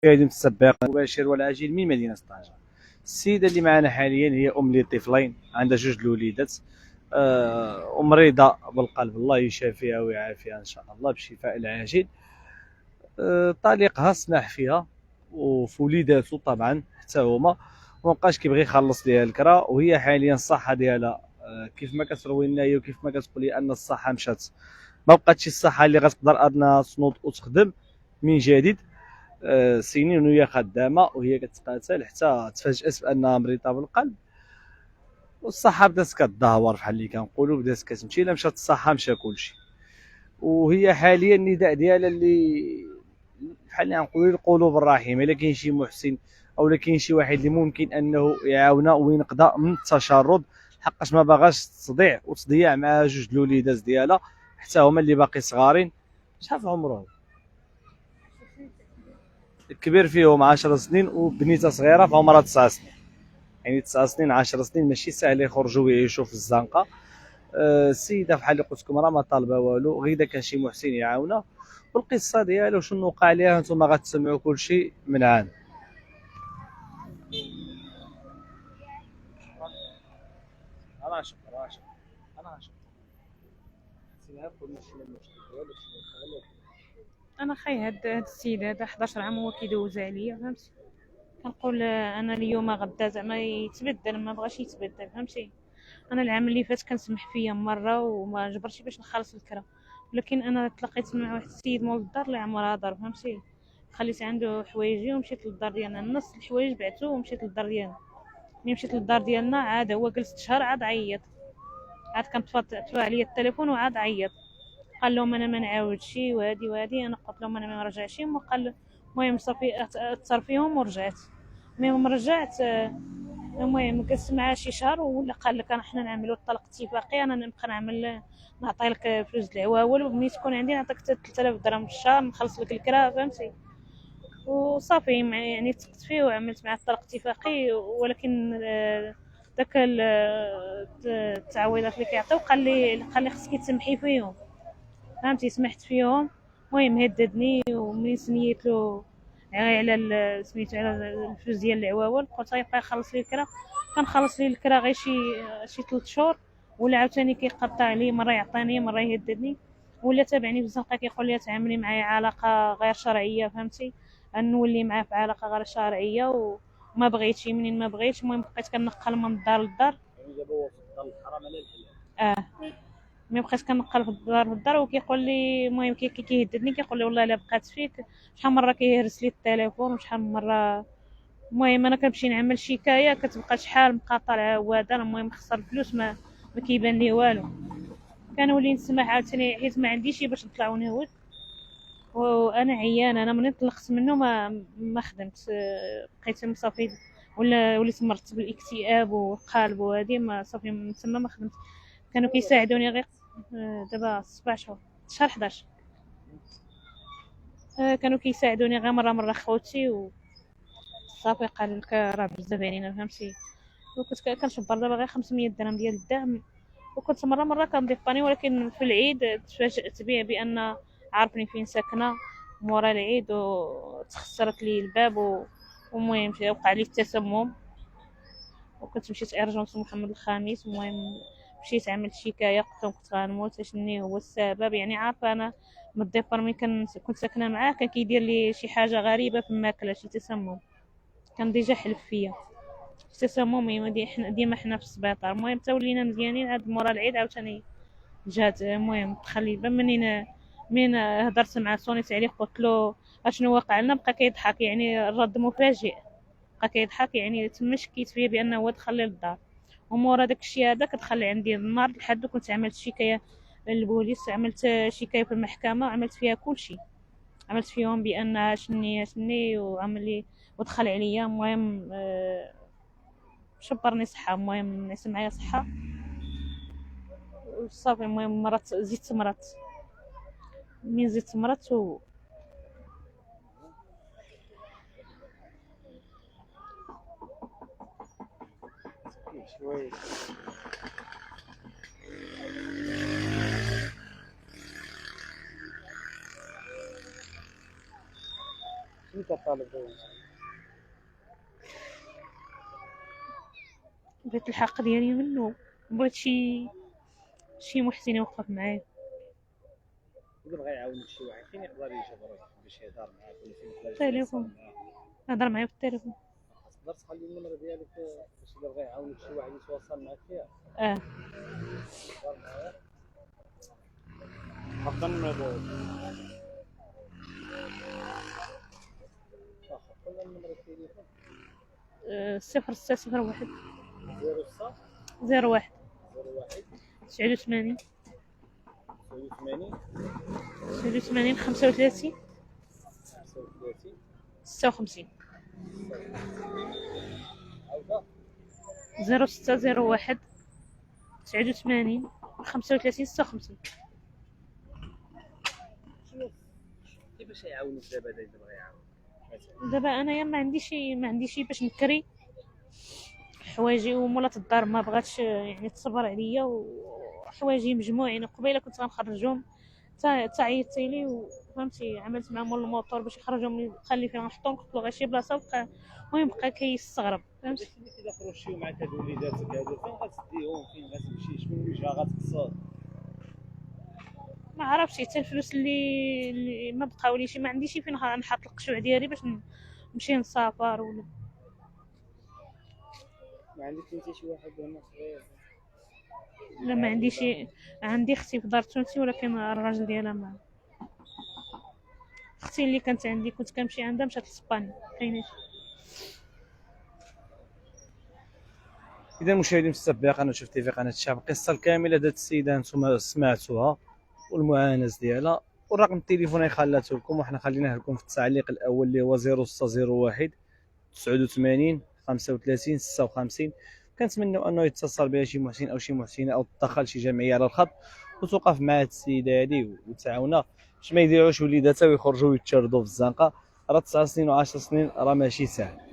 المشاهدين السباق المباشر والعاجل من مدينة طنجة. السيدة اللي معنا حاليا هي أم لطفلين، عندها جوج الوليدات، ومريضة بالقلب، الله يشافيها ويعافيها إن شاء الله بالشفاء العاجل. طليقها سمح فيها وفي وليداتو طبعا حتى هما، ومبقاش كيبغي يخلص ليها الكرا، وهي حاليا الصحة ديالها كيف ما كتروي لنا هي وكيف ما كتقول لي ان الصحة مشات، ما بقاتش الصحة اللي غتقدر انها تنوض وتخدم من جديد. سنين وهي خدامه وهي كتقاتل حتى تفاجات بانها مريضه بالقلب، والصحه بدات كتدهور بحال اللي كنقولوا، بدات كتمشي، الا مشات الصحه مشى كلشي. وهي حاليا النداء ديالها اللي بحال اللي غنقولوا القلوب الرحيمه، الا كاين شي محسن او كاين شي واحد اللي ممكن انه يعاونها وينقذها من التشرد، حقاش ما باغاش تضيع وتضيع مع جوج الوليدات ديالها حتى هما اللي باقي صغارين. شحال في عمرهم؟ الكبير فيهم 10 سنين وبنيته صغيره فعمرها 9 سنين، يعني 9 سنين 10 سنين ماشي ساهل يخرجوا ويعيشوا في الزنقه. السيده بحال اللي قلت لكم راه ما طالبه والو، غير اذا كان شي محسن يعاونها. والقصه ديالو شنو وقع ليها نتوما غتسمعوا كل شيء من عام. انا شكرا انا شكرا انا خاي هاد السيد هذا 11 عام هو كيدوز عليا، فهمتي؟ كنقول انا اليوم غدا زعما يتبدل، ما بغاش يتبدل، فهمتي؟ انا العام اللي فات كان سمح فيا مره وما جبرتش باش نخلص الكرا، ولكن انا تلاقيت مع واحد السيد مول الدار اللي عمرها دار، فهمتي؟ خليت عنده حوايجي ومشيت للدار ديالنا، نص الحوايج بعتو ومشيت للدار ديالنا. ملي مشيت للدار ديالنا عاد هو جلست شهر عاد عيط، عاد كان طفى عليا التليفون وعاد عيط، قال لهم انا ما نعاودش وهادي انا قلت لهم انا ما نرجعش. قال المهم صافي اثر فيهم ورجعت. المهم رجعت، المهم جلست معاه شي شهر ولا قال لك انا حنا نعملوا الطلاق اتفاقي، انا نبقى نعمل نعطي لك فلوس العواول، ومني تكون عندي نعطيك 3000 درهم في الشهر نخلص لك الكرا، فهمتي؟ وصافي يعني تسقت فيه وعملت معاه الطلاق اتفاقي. ولكن داك التعويضات اللي كيعطيو قال لي خصك تسمحي فيهم، فهمتي؟ سمحت فيهم. المهم هددني، وملي سميت له على سميتو على الفلوس ديال العواول، قلت غيبقى يخلص لي الكرا. كنخلص لي الكرا غير شي 3 شهور، ولا عاوتاني كيقطع لي، مره يعطيني مره يهددني، ولا تابعني في الزنقه كيقول لي تعاملي معايا علاقه غير شرعيه، فهمتي؟ نولي معاه في علاقه غير شرعيه وما بغيتش. منين ما بغيتش المهم بقيت كنقل من الدار للدار. يعني دابا هو في الدار الحرام على الحلال. اه، ملي بقيت كنقل في الدار وكيقول لي، المهم كيهددني، كيقول لي والله الا بقات فيك. شحال مره كيهرس لي التليفون وشحال مره. المهم انا كنمشي نعمل شكايه كتبقى شحال مقاطع العواده، المهم خسر الفلوس، ما كيبان لي والو. كنولي نسمح عاوتاني حيت ما عنديش باش نطلع ونهود، وانا عيانه. انا منين طلقت منه ما خدمت، بقيت صافي، ولا وليت مرت بالاكتئاب والقلب وهذه، ما صافي من تما ما خدمت. كانوا كيساعدوني غير دابا 7 شهور، شهر 11. كانوا كيساعدوني غير مره خوتي، وصافي قالوا لك راه بزاف علينا، فهمتي؟ وكنت كنشبر دابا غير 500 درهم ديال الدعم. وكنت مره كنضيف باني، ولكن في العيد تفاجأت به بان عارفني فين ساكنه مورا العيد، وتخسرت لي الباب ومهم وقع لي التسمم، وكنت مشيت ارجونس محمد الخامس. المهم مشيت عملت شكايه، قلت لهم كنت غنموت، شني هو السبب؟ يعني عارفه انا من الديبار ملي كنت ساكنه معاه كان كيدير لي شي حاجه غريبه في الماكله، شي تسمم. كان ديجا حلف فيا تسمم، ديما حنا في السبيطار. المهم حتى ولينا مزيانين عاد مورا العيد عاوتاني جات. المهم تخلي منين هضرت مع صونيت عليه قلت له اشنو واقع لنا، بقى كيضحك، يعني الرد مفاجئ، بقى كيضحك، يعني تما شكيت فيه بانه هو دخل لي للدار. ومورا داك الشيء هذا كتخلي عندي النار لحد كنت عملت شكايه للبوليس، عملت شكايه في المحكمه، عملت فيها كل شيء، عملت فيهم بان شني وعمل لي ودخل عليا. المهم شبرني صحه، المهم نعس معايا صحه وصافي. المهم مرات زدت مرات، من زدت مرات شويه كطالب؟ بغيت الحق ديالي منه، بغيت شي محسن يوقف معايا. إذا بغى يعاونك شي واحد فين يقدر يجبرك باش يهضر معاك ولا فين يقدر التليفون، هضر معايا في التليفون. تقدر تخلي النمرة ديالك باش إذا بغى يعاونك شي واحد يتواصل معاك فيها. اه هضر معايا حط النمرة ديالك. حط لنا النمرة التليفون. 0601 06 01 01 89 89 89 35 35 56. عاودة 0601 89 35 56. كيفاش يعاونك دابا إذا بغى يعاونك؟ دابا انايا ما عنديش باش نكري حوايجي، ومولات الدار ما بغاتش يعني تصبر عليا، وحوايجي مجموعين قبيله كنت غنخرجهم، تا عيطتي لي وفهمتي عملت مع مول الموطور باش يخرجهم، خلي فين نحطهم، قلت له غير شي بلاصه، بقى المهم بقى كيستغرب فهمتي. إذا خرجتي مع هاد وليداتك هادو فين غتديهم؟ فين غتمشي؟ شكون الوجهه غتقصد؟ ما عرفتش حتى الفلوس اللي ما بقاوليش، ما عنديش فين نحط القشوع ديالي باش نمشي نسافر ولا. ما عندك انت شي واحد هنا صغير؟ لا ما عنديش، عندي اختي في دار تونسي ولكن الراجل ديالها ما. اختي اللي كانت عندي كنت كنمشي عندها مشات لاسبانيا كايناش. اذا المشاهدين مستبقين قناه شوف تي في قناه الشعب، القصه الكامله ديال السيده انتم سمعتوها والمعاناه ديالها، والرقم التليفون اللي خلاتو لكم وحنا خليناه لكم في التعليق الاول اللي هو 0601 89 35 56. كنتمنوا انه يتصل بها شي محسن او شي محسنه او تدخل شي جمعيه على الخط وتوقف مع هاد السيده هادي وتعاونها باش ما يضيعوش وليداتها ويخرجوا ويتشردوا في الزنقه. راه 9 سنين و10 سنين راه ماشي سهل.